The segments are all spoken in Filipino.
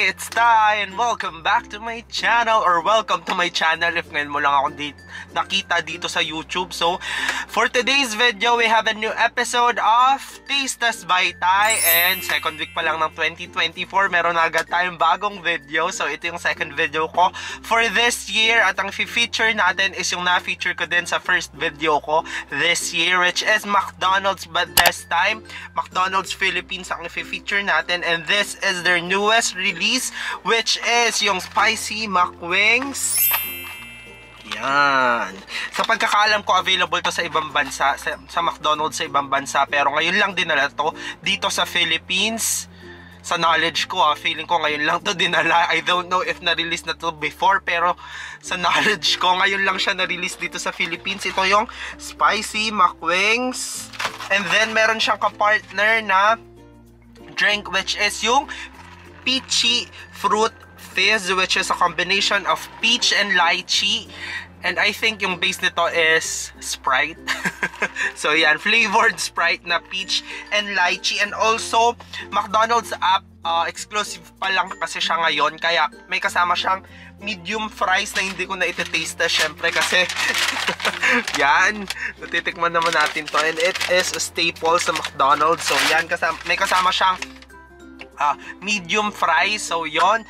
it's Ty and welcome back to my channel, or welcome to my channel if ngayon mo lang ako nakita dito sa YouTube. So, for today's video, we have a new episode of Taste Test by Ty, and second week pa lang ng 2024, meron na agad tayong bagong video. So, ito yung second video ko for this year, at ang feature natin is yung na-feature ko din sa first video ko this year, which is McDonald's, but this time, McDonald's Philippines ang feature natin, and this is their newest release, which is yung Spicy McWings. Yan. Sa pagkakaalam ko, available to sa ibang bansa, sa McDonald's sa ibang bansa, pero ngayon lang dinala to dito sa Philippines. Sa knowledge ko, feeling ko ngayon lang to dinala. I don't know if na-release na to before, pero sa knowledge ko, ngayon lang siya na-release dito sa Philippines. Ito yung Spicy McWings. And then, meron siyang kapartner na drink, which is yung Peachy Fruit Fizz, which is a combination of peach and lychee. And I think yung base nito is Sprite. So yan, flavored Sprite na peach and lychee. And also, McDonald's app, exclusive pa lang kasi siya ngayon. Kaya may kasama siyang medium fries na hindi ko na iti-taste na syempre kasi yan, natitikman naman natin to. And it is a staple sa McDonald's. So yan, may kasama siyang medium fries. So yon.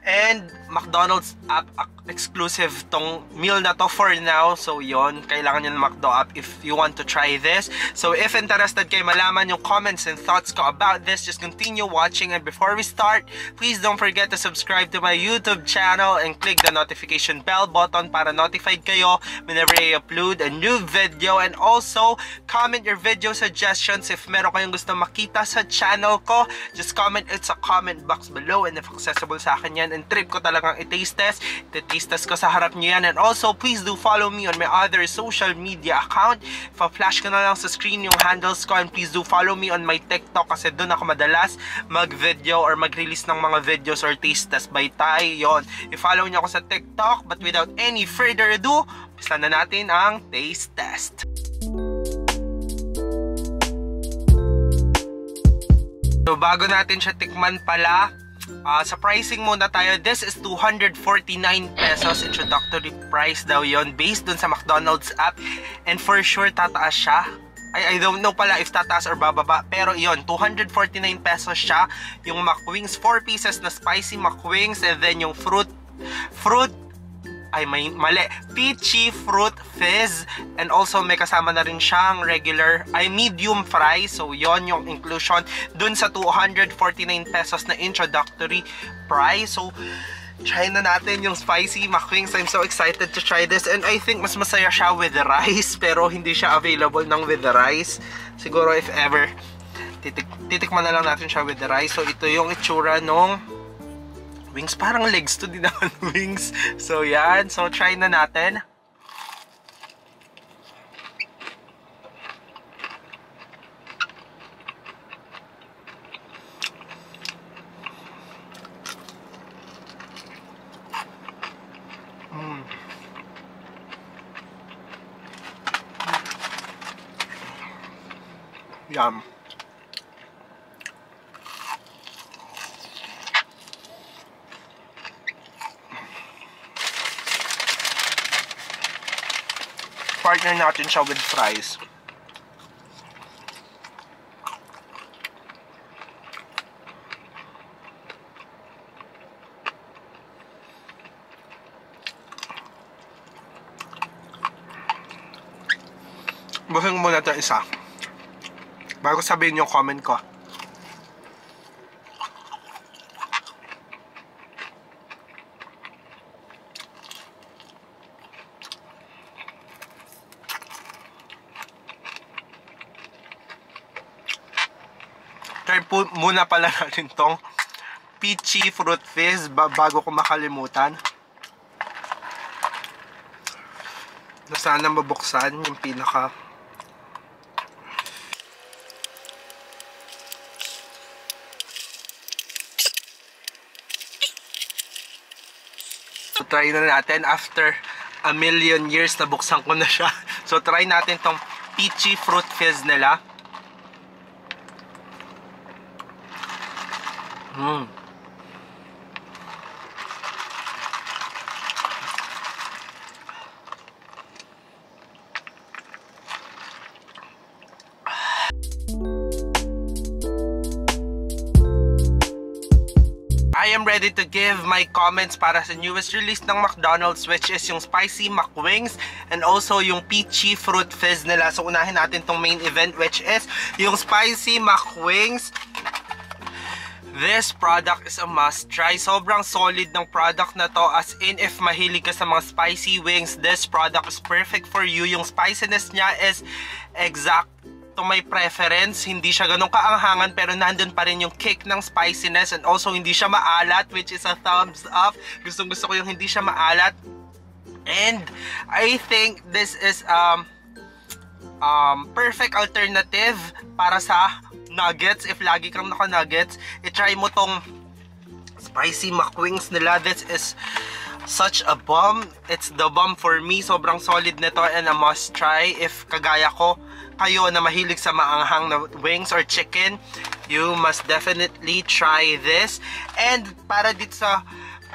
And McDonald's app exclusive tong meal na to for now. So yon, kailangan nyo ng McDo app if you want to try this. So if interested kayo malaman yung comments and thoughts ko about this, just continue watching. And before we start, please don't forget to subscribe to my YouTube channel and click the notification bell button para notified kayo whenever I upload a new video. And also, comment your video suggestions if meron kayong gusto makita sa channel ko. Just comment it sa comment box below, and if accessible sa akin yan and trip ko talagang i-taste test, i-taste test ko sa harap nyo yan. And also, please do follow me on my other social media account. Pa-flash ko na lang sa screen yung handles ko, and please do follow me on my TikTok kasi doon ako madalas mag-video or mag-release ng mga videos or taste test by Ty. Yon, i-follow nyo ako sa TikTok. But without any further ado, umpisa na natin ang taste test. So bago natin siya tikman pala, sa pricing muna tayo. This is 249 pesos. Introductory price daw yon, based dun sa McDonald's app. And for sure, tataas siya. I don't know pala if tataas or bababa. Pero yon, 249 pesos siya. Yung McWings, 4 pieces na Spicy McWings. And then yung Peachy Fruit Fizz. And also may kasama na rin siyang medium fry. So yon yung inclusion dun sa 249 pesos na introductory price. So try na natin yung Spicy McWings. I'm so excited to try this, and I think mas masaya siya with the rice, pero hindi siya available ng with the rice. Siguro if ever, titikman na lang natin siya with the rice. So ito yung itsura nung wings. Parang legs to, di naman wings. So yan, so try na natin. Yum. Partner natin siya with fries. Buhin muna ito isa bago sabihin yung comment ko. Try po muna pala natin tong Peachy Fruit Fizz bago ko makalimutan. Sana mabuksan yung pinaka So try na natin after a million years, nabuksan ko na siya. So try natin tong Peachy Fruit Fizz nila. I am ready to give my comments para sa newest release ng McDonald's, which is yung Spicy McWings and also yung Peachy Fruit Fizz nila. So unahin natin tong main event, which is yung Spicy McWings. This product is a must try. Sobrang solid ng product na to, as in if mahilig ka sa mga spicy wings, this product is perfect for you. Yung spiciness niya is exact to my preference. Hindi siya ganun kaanghangan pero nandun pa rin yung kick ng spiciness, and also hindi siya maalat, which is a thumbs up. Gustong gusto ko yung hindi siya maalat. And I think this is perfect alternative para sa nuggets. If lagi kang naka-nuggets, i-try mo tong Spicy McWings nila. This is such a bomb. It's the bomb for me. Sobrang solid nito and a must try. If kagaya ko, kayo na mahilig sa maanghang na wings or chicken, you must definitely try this. And para dito sa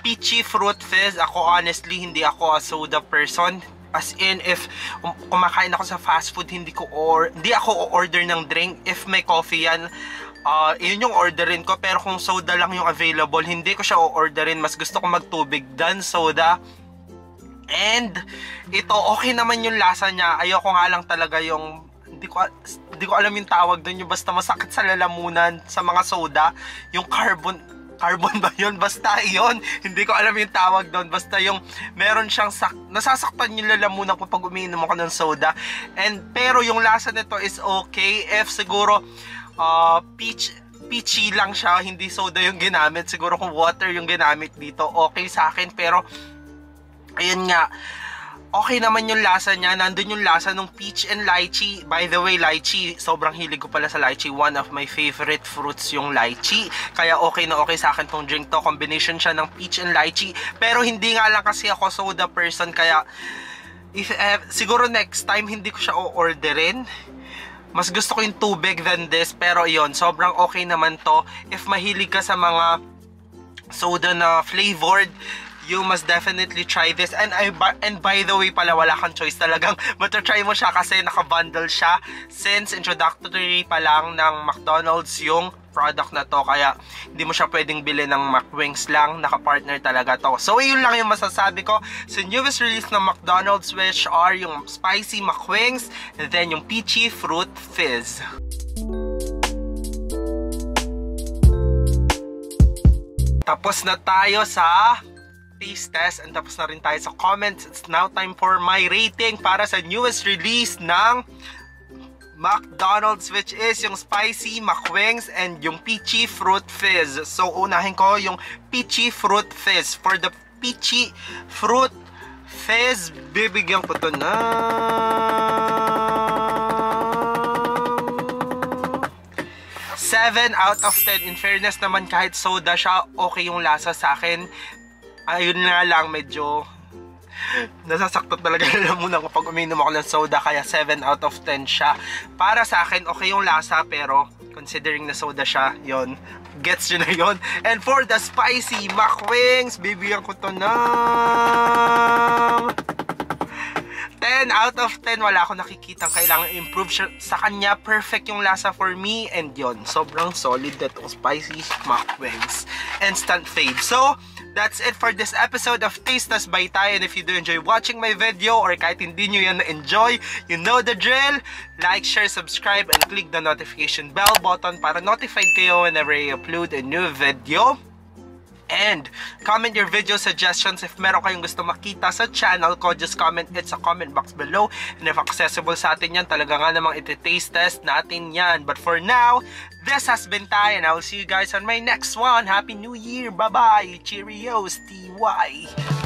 Peachy Fruit Fizz, ako honestly, hindi ako a soda person. As in, if kumakain ako sa fast food, hindi ako order ng drink. If may coffee yan, yun yung orderin ko. Pero kung soda lang yung available, hindi ko siya o-orderin. Mas gusto ko magtubig than soda. And ito, okay naman yung lasa niya. Ayoko nga lang talaga yung hindi ko alam yung tawag doon, yung basta masakit sa lalamunan sa mga soda, yung carbon ba yun? Basta yun, hindi ko alam yung tawag doon. Basta yung meron siyang nasasaktan yung lalamunan kapag umiinom ako ng soda. Pero yung lasa nito is okay. If siguro peachy lang siya, hindi soda yung ginamit, siguro kung water yung ginamit dito, okay sa akin. Pero ayun nga, okay naman yung lasa niya. Nandun yung lasa ng peach and lychee. By the way, lychee, sobrang hilig ko pala sa lychee. One of my favorite fruits yung lychee. Kaya okay na okay sa akin tong drink to. Combination siya ng peach and lychee. Pero hindi nga lang kasi ako soda person. Kaya siguro next time hindi ko siya o-orderin. Mas gusto ko yung tubig than this. Pero yun, sobrang okay naman to. If mahilig ka sa mga soda na flavored, you must definitely try this. And by the way pala, wala kang choice, talagang matatry mo siya kasi nakabundle siya. Since introductory pa lang ng McDonald's yung product na to, kaya hindi mo siya pwedeng bilhin ng McWings lang, nakapartner talaga to. So yun lang yung masasabi ko sa newest release ng McDonald's, which are yung Spicy McWings and then yung Peachy Fruit Fizz. Tapos na tayo sa taste test and tapos na rin tayo sa comments. It's now time for my rating para sa newest release ng McDonald's, which is yung Spicy McWings and yung Peachy Fruit Fizz. So unahin ko yung Peachy Fruit Fizz. For the Peachy Fruit Fizz, bibigyan ko to na 7 out of 10. In fairness naman, kahit soda siya, okay yung lasa sa akin. Ayun nga lang, medyo nasasaktot talaga lalamunan kapag uminom ako ng soda, kaya 7 out of 10 siya. Para sa akin, okay yung lasa, pero considering na soda siya, yon, gets yun na yun. And for the Spicy McWings, bibigyan ko to ng 10 out of 10. Wala akong nakikitang kailangan improve sa kanya. Perfect yung lasa for me. And yon, sobrang solid na itong Spicy McWings. Instant fave. So, that's it for this episode of Taste Test by Tay. And if you do enjoy watching my video, or kahit hindi nyo yan na-enjoy, you know the drill. Like, share, subscribe, and click the notification bell button para notified kayo whenever I upload a new video. And comment your video suggestions. If meron kayong gusto makita sa channel ko, just comment it sa comment box below. And if accessible sa atin yan, talaga nga namang iti-taste test natin yan. But for now, this has been Tay, and I will see you guys on my next one. Happy New Year! Bye-bye! Cheerios! TY!